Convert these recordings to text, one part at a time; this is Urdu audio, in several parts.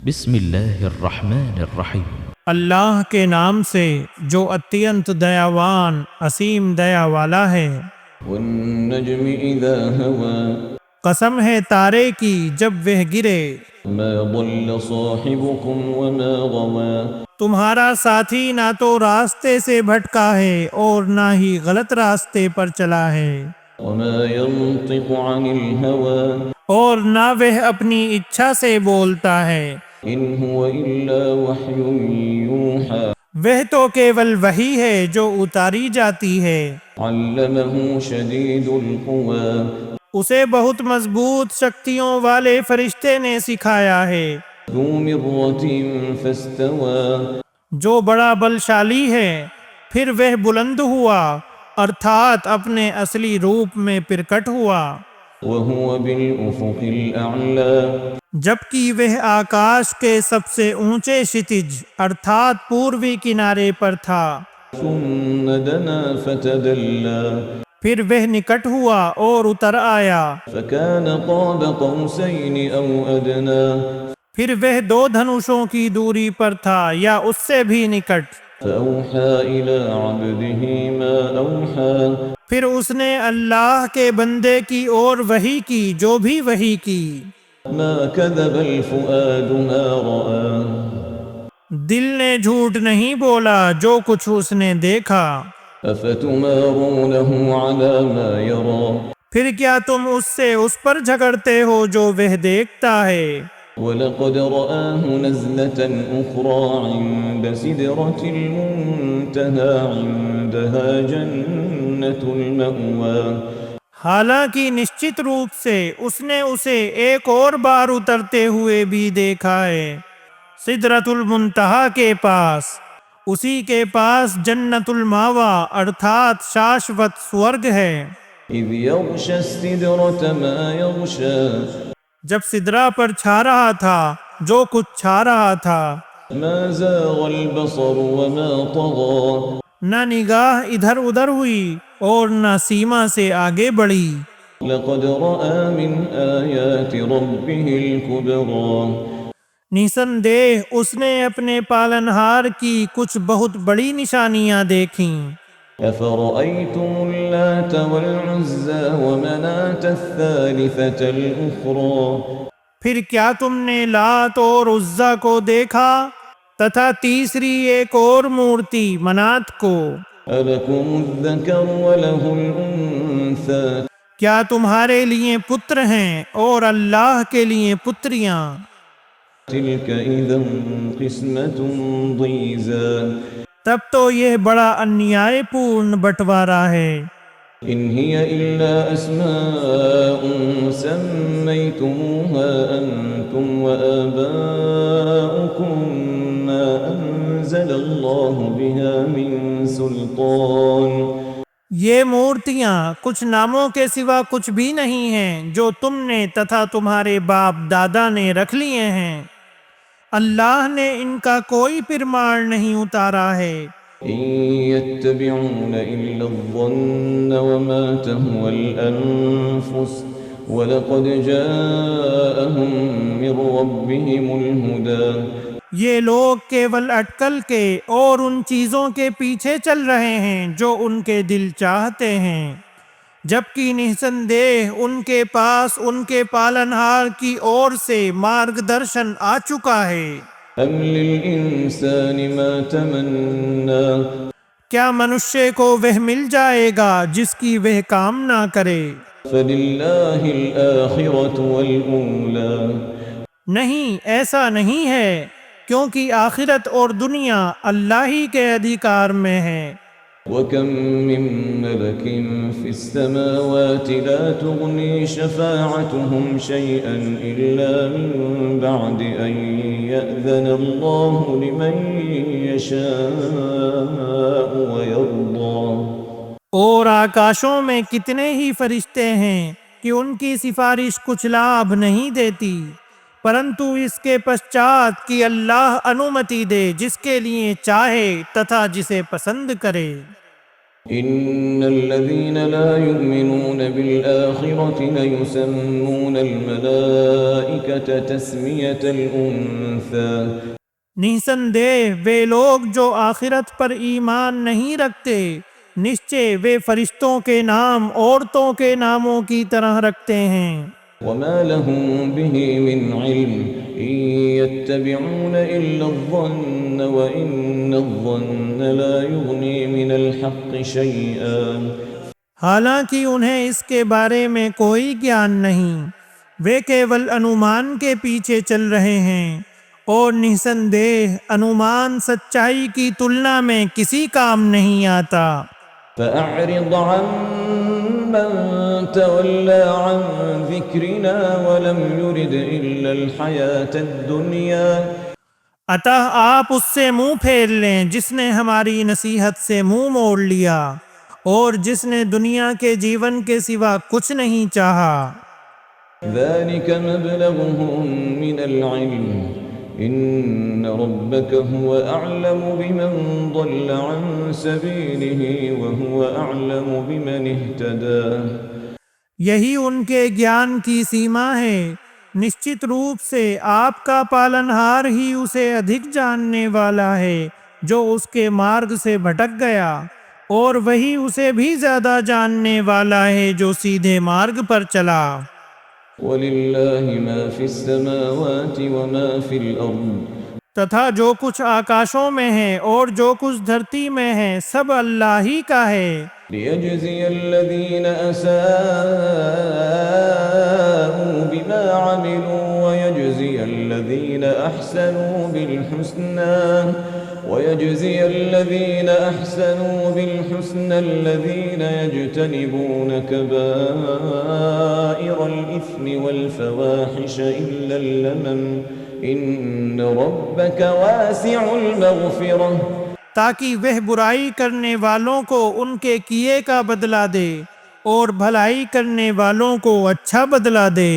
بسم اللہ الرحمن الرحیم۔ اللہ کے نام سے جو اتینت دیاوان اسیم دیا والا ہے۔ والنجم اذا هوى قسم ہے تارے کی جب وہ گرے۔ ما ضل صاحبكم وما غوى تمہارا ساتھی نہ تو راستے سے بھٹکا ہے اور نہ ہی غلط راستے پر چلا ہے، وما ينطق عن الهوى اور نہ وہ اپنی اچھا سے بولتا ہے، ان هو الا وحي يوحى وہ تو کیول وحی ہے جو اتاری جاتی ہے۔ علمه شديد القوى اسے بہت مضبوط شکتیوں والے فرشتے نے سکھایا ہے، ذو مرة فاستوى جو بڑا بلشالی ہے پھر وہ بلند ہوا، ارتھات اپنے اصلی روپ میں پرکٹ ہوا، وهو بالافق الاعلى جبکہ وہ آکاش کے سب سے اونچے شتج ارتھات پوروی کنارے پر تھا۔ ثم دنا فتدلى پھر وہ نکٹ ہوا اور اتر آیا، فكان قاب قوسين او ادنى پھر وہ دو دھنوشوں کی دوری پر تھا یا اس سے بھی نکٹ۔ فأوحى إلى عبده ما أوحى پھر اس نے اللہ کے بندے کی اور وحی کی جو بھی وحی کی۔ ما كذب الفؤاد ما رأى دل نے جھوٹ نہیں بولا جو کچھ اس نے دیکھا۔ أفتمارونه على ما يرى پھر کیا تم اس سے اس پر جھگڑتے ہو جو وہ دیکھتا ہے؟ ولقد رآه نزلة أخرى عند سدرة المنتهى عندها جنة المأوى حالانکہ نشچت روپ سے اس نے اسے ایک اور بار اترتے ہوئے بھی دیکھا ہے، سدرۃ المنتہا کے پاس، اسی کے پاس جنت الماوا ارتھات شاشوت سورگ ہے۔ إذ يغشى السدرة ما يغشى جب سدرا پر چھا رہا تھا جو کچھ چھا رہا تھا، ما زاغ البصر وما طغى نہ نگاہ ادھر ادھر ہوئی اور نہ سیما سے آگے بڑھی۔ لقد رأى من آيات ربه الكبرى نسندہ اس نے اپنے پالنہار کی کچھ بہت بڑی نشانیاں دیکھیں۔ أفرأيتم اللات والعزى ومناة الثالثة الأخرى پھر کیا تم نے لات اور عزا کو دیکھا تتھا تیسری ایک اور مورتی منات کو؟ ألكم الذكر وله الأنثى کیا تمہارے لیے پتر ہیں اور اللہ کے لیے پتریاں؟ تلك إذا قسمة ضيزى تب تو یہ بڑا انیائے پورن بٹوارا ہے۔ إن هي إلا أسماء سميتموها أنتم وآباؤكم ما أنزل الله بها من سلطان یہ مورتیاں کچھ ناموں کے سوا کچھ بھی نہیں ہیں جو تم نے تتھا تمہارے باپ دادا نے رکھ لیے ہیں، اللہ نے ان کا کوئی پرمان نہیں اتارا ہے۔ إن يتبعون إلا الظن وما تهوى الأنفس ولقد جاءهم من ربهم الهدى یہ لوگ کیول اٹکل کے اور ان چیزوں کے پیچھے چل رہے ہیں جو ان کے دل چاہتے ہیں، جبکہ نسندہ ان کے پاس ان کے پالنہار کی اور سے مارگ درشن آ چکا ہے۔ أم للإنسان ما تمنى کیا منشے کو وہ مل جائے گا جس کی وہ کامنا کرے؟ فلله الآخرة والأولى نہیں، ایسا نہیں ہے، کیونکہ آخرت اور دنیا اللہ ہی کے ادھیکار میں ہے۔ وكم من ملك في السماوات لا تغني شفاعتهم شيئا إلا من بعد أن يأذن الله لمن يشاء ويرضى اور آکاشوں میں کتنے ہی فرشتے ہیں کہ ان کی سفارش کچھ لابھ نہیں دیتی، پرنتو اس کے پشچات کہ اللہ انومتی دے جس کے لیے چاہے تتھا جسے پسند کرے۔ إن الذين لا يؤمنون بالآخرة ليسمون الملائكة تسمية الأنثى نسندہ وہ لوگ جو آخرت پر ایمان نہیں رکھتے نشچے وہ فرشتوں کے نام عورتوں کے ناموں کی طرح رکھتے ہیں۔ وما لهم به من علم إن يتبعون إلا الظن وإن الظن لا يغني من الحق شيئا حالانکہ انہیں اس کے بارے میں کوئی گیان نہیں، وہ کیول انومان کے پیچھے چل رہے ہیں، اور نسندہ انومان سچائی کی تلنا میں کسی کام نہیں آتا۔ فأعرض عمن تولى عن ذكرنا ولم يرد إلا الحياة الدنيا عطا آپ اس سے منہ پھیر لیں جس نے ہماری نصیحت سے منہ موڑ لیا اور جس نے دنیا کے جیون کے سوا کچھ نہیں چاہا۔ ذلك مبلغهم من العلم إن ربك هو أعلم بمن ضل عن سبيله وهو أعلم بمن اهتدى یہی ان کے گیان کی سیما ہے، نشچت روپ سے آپ کا پالنہار ہی اسے ادھک جاننے والا ہے جو اس کے مارگ سے بھٹک گیا، اور وہی اسے بھی زیادہ جاننے والا ہے جو سیدھے مارگ پر چلا۔ وَلِلَّهِ مَا فِي السَّمَاوَاتِ وَمَا فِي الْأَرْضِ تتھا جو کچھ آکاشوں میں ہے اور جو کچھ دھرتی میں ہے سب اللہ ہی کا ہے، لِيَجْزِيَ الَّذِينَ أَسَاءُوا بِمَا عَمِلُوا وَيَجْزِيَ الَّذِينَ أَحْسَنُوا بِالْحُسْنَى الَّذِينَ يَجْتَنِبُونَ كَبَائِرَ الْإِثْمِ وَالْفَوَاحِشَ إِلَّا اللَّمَمَ إِنَّ رَبَّكَ وَاسِعُ الْمَغْفِرَةِ تاکہ وہ برائی کرنے والوں کو ان کے کیے کا بدلہ دے اور بھلائی کرنے والوں کو اچھا بدلہ دے۔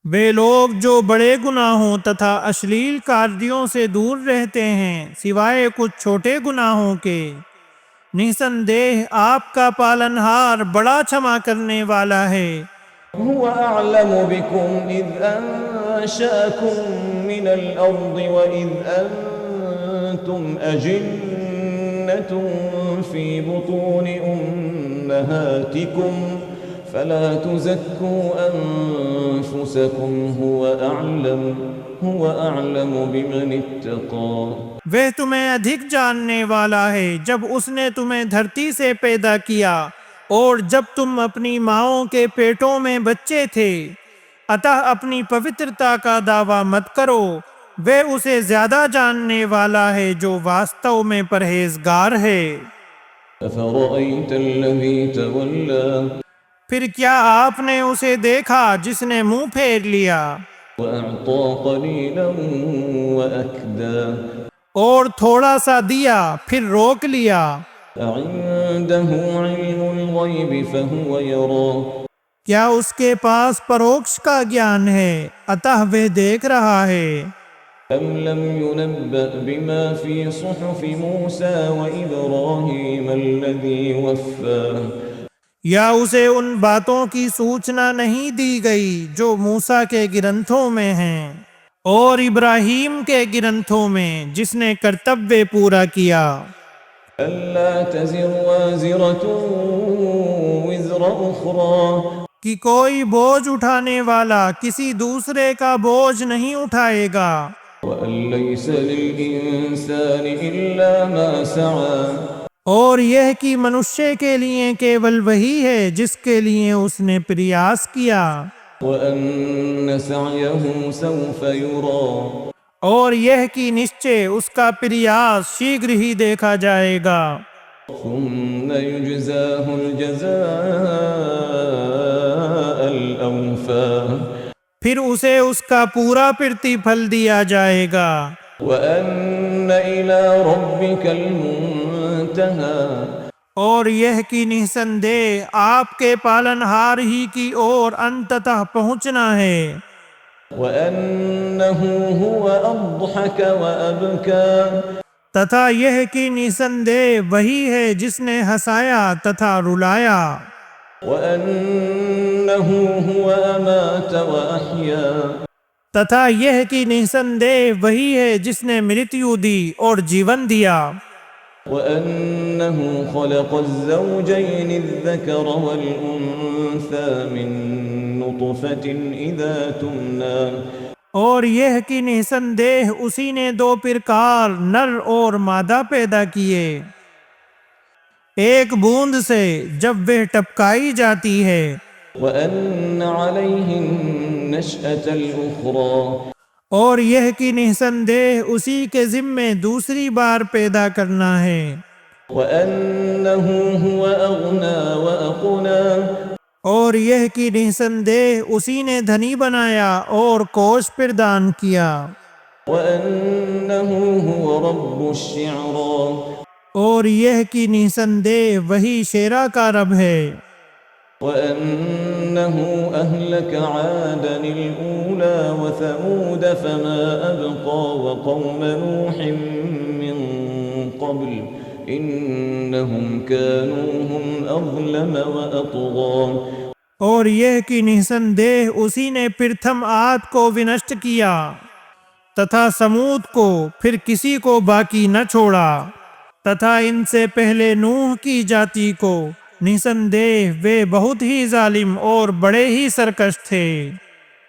وہ لوگ جو بڑے گناہوں تتھا اشلیل کاریوں سے دور رہتے ہیں سوائے کچھ چھوٹے گناہوں کے، نسندہ آپ کا پالنہار بڑا چھما کرنے والا ہے۔ هو أعلم بكم إذ أنشأكم من الأرض وإذ أنتم أجنة في بطون أمهاتكم فلا تزكوا أنفسكم هو أعلم بمن اتقى وہ تمہیں ادھک جاننے والا ہے جب اس نے تمہیں دھرتی سے پیدا کیا اور جب تم اپنی ماؤں کے پیٹوں میں بچے تھے، اتح اپنی پوترتا کا دعویٰ مت کرو، وہ اسے زیادہ جاننے والا ہے جو واستو میں پرہیزگار ہے۔ أفرأيت الذي تولى پھر کیا آپ نے اسے دیکھا جس نے منہ پھیر لیا وأعطى قليلا وأكدى اور تھوڑا سا دیا پھر روک لیا؟ أعنده علم الغيب فهو يرى کیا اس کے پاس پروکش کا گیان ہے اتح وہ دیکھ رہا ہے؟ أم لم ينبأ بما في صحف موسى وإبراهيم الذي وفى یا اسے ان باتوں کی سوچنا نہیں دی گئی جو موسیٰ کے گرنتھوں میں ہیں اور ابراہیم کے گرنتھوں میں جس نے کرتویہ پورا کیا؟ ألا تزر وازرة وزر أخرى کہ کوئی بوجھ اٹھانے والا کسی دوسرے کا بوجھ نہیں اٹھائے گا، وأن ليس للإنسان إلا ما سعى اور یہ کہ منشے کے لیے کیول وہی ہے جس کے لیے اس نے پریاس کیا، وأن سعيه سوف يرى اور یہ کہ نشچے اس کا پریاس شیگر ہی دیکھا جائے گا، ثم يجزاه الجزاء الأوفى پھر اسے اس کا پورا پرتی پھل دیا جائے گا، وأن إلى ربك المنتهى اور یہ کہ نسندہ آپ کے پالنہار ہی کی اور انتتہ پہنچنا ہے، وأنه هو أضحك وأبكى تتھا یہ کہ نسندہ وہی ہے جس نے ہنسایا تتھا رلایا، وأنه هو أمات وأحيا تتھا یہ کہ نسندہ وہی ہے جس نے مرتیو دی اور جیون دیا، وأنه خلق الزوجين الذكر والأنثى من نطفة إذا تمنى اور یہ کہ نسندہ اسی نے دو پرکار نر اور مادہ پیدا کیے ایک بوند سے جب وہ ٹپکائی جاتی ہے، وأن عليه النشأة الأخرى اور یہ کہ نسندہ اسی کے ذمے دوسری بار پیدا کرنا ہے، وأنه هو أغنى وأقنى اور یہ کہ نسندہ اسی نے دھنی بنایا اور کوش پردان کیا، وأنه هو رب الشعرى اور یہ کہ نسندہ وہی شیرا کا رب ہے، وأنه أهلك عادا الأولى وثمود فما أبقى وقوم نوح من قبل إنهم كانوا هم أظلم وأطغى اور یہ کہ نسندہ اسی نے پرتھم عاد کو ونشٹ کیا تتھا سمود کو پھر کسی کو باقی نہ چھوڑا، تتھا ان سے پہلے نوح کی جاتی کو، نسندہ وہ بہت ہی ظالم اور بڑے ہی سرکش تھے،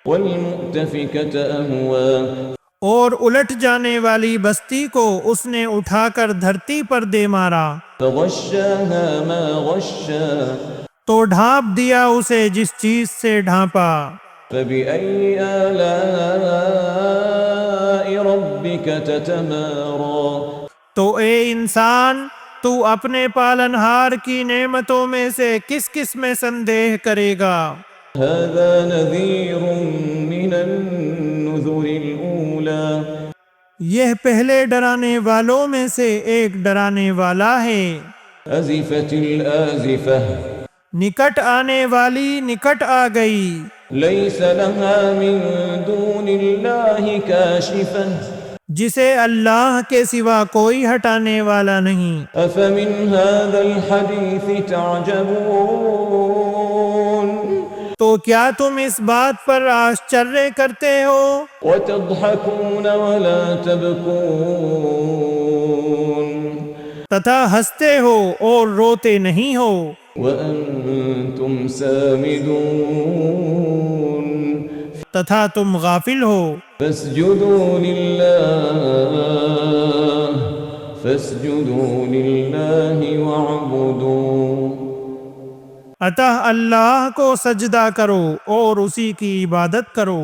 والمؤتفكة أهوى اور الٹ جانے والی بستی کو اس نے اٹھا کر دھرتی پر دے مارا، فغشاها ما غشا تو ڈھانپ دیا اسے جس چیز سے ڈھانپا، فبأي آلاء ربك تتمارى تو اے انسان تو اپنے پالنہار کی نعمتوں میں سے کس کس میں سندیہ کرے گا، هذا نذير من النذر الأولى یہ پہلے ڈرانے والوں میں سے ایک ڈرانے والا ہے، أزفت الآزفة نکٹ آنے والی نکٹ آ گئی، ليس لها من دون الله كاشفة جسے اللہ کے سوا کوئی ہٹانے والا نہیں، أفمن هذا الحديث تعجبون تو کیا تم اس بات پر آشچریہ کرتے ہو وتضحكون ولا تبكون تتھا ہنستے ہو اور روتے نہیں ہو، وأنتم سامدون تتھا تم غافل ہو، فاسجدوا لله واعبدوا اتہ اللہ کو سجدہ کرو اور اسی کی عبادت کرو۔